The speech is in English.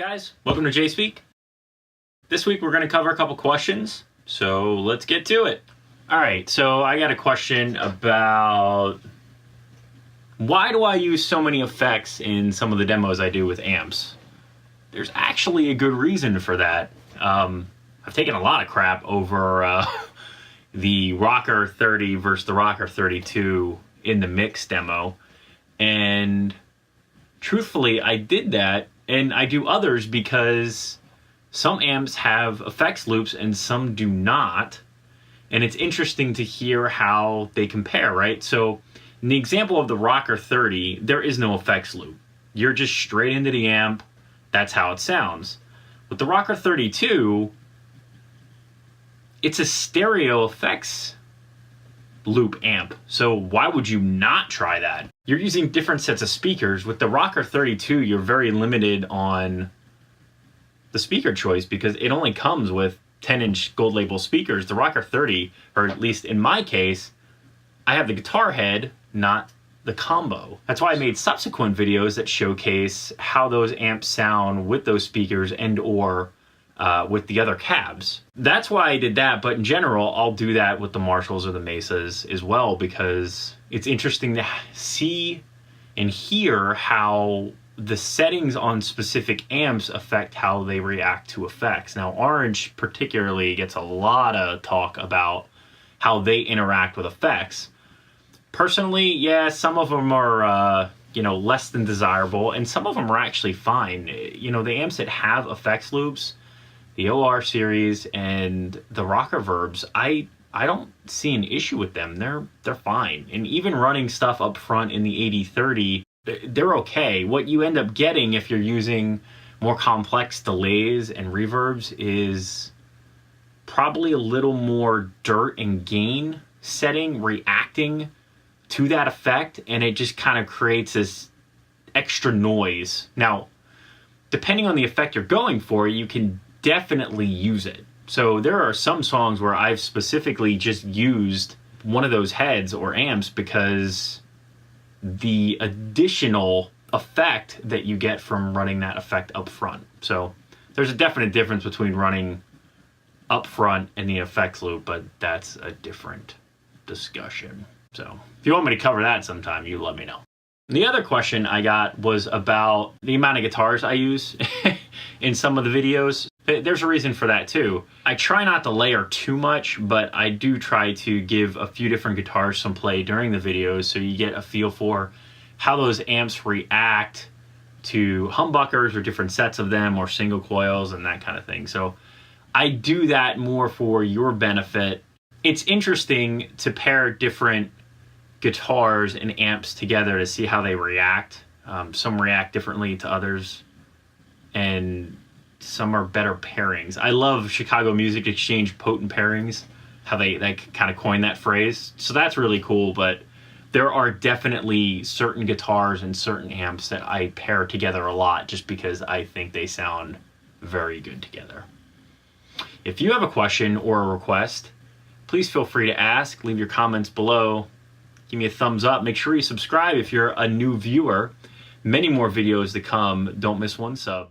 guys? Welcome to JSpeak. This week we're going to cover a couple questions, so let's get to it. Alright, so I got a question about why do I use so many effects in some of the demos I do with amps? There's actually a good reason for that. I've taken a lot of crap over the Rocker 30 versus the Rocker 32 in the mix demo, and truthfully I did that, and I do others because some amps have effects loops and some do not, and it's interesting to hear how they compare, right? So in the example of the Rocker 30, there is no effects loop. You're just straight into the amp. That's how it sounds. With the Rocker 32, it's a stereo effects loop amp. So why would you not try that? You're using different sets of speakers. With the Rocker 32, you're very limited on the speaker choice because it only comes with 10-inch gold label speakers. The Rocker 30, or at least in my case, I have the guitar head, not the combo. That's why I made subsequent videos that showcase how those amps sound with those speakers and or with the other cabs. That's why I did that, but in general, I'll do that with the Marshalls or the Mesas as well because it's interesting to see and hear how the settings on specific amps affect how they react to effects. Now, Orange particularly gets a lot of talk about how they interact with effects. Personally, yeah, some of them are, less than desirable, and some of them are actually fine. The amps that have effects loops, the OR series and the Rocker Verbs, I don't see an issue with them. They're fine. And even running stuff up front in the 8030, they're okay. What you end up getting if you're using more complex delays and reverbs is probably a little more dirt and gain setting reacting to that effect, and it just kind of creates this extra noise. Now, depending on the effect you're going for, you can definitely use it. So there are some songs where I've specifically just used one of those heads or amps because the additional effect that you get from running that effect up front. So there's a definite difference between running up front and the effects loop, but that's a different discussion. So if you want me to cover that sometime, you let me know. The other question I got was about the amount of guitars I use in some of the videos. There's a reason for that too. I try not to layer too much, but I do try to give a few different guitars some play during the videos so you get a feel for how those amps react to humbuckers or different sets of them or single coils and that kind of thing. So I do that more for your benefit. It's interesting to pair different guitars and amps together to see how they react. Some react differently to others, and some are better pairings. I love Chicago Music Exchange potent pairings, how they kind of coined that phrase. So that's really cool, but there are definitely certain guitars and certain amps that I pair together a lot just because I think they sound very good together. If you have a question or a request, please feel free to ask. Leave your comments below. Give me a thumbs up. Make sure you subscribe if you're a new viewer. Many more videos to come. Don't miss one sub.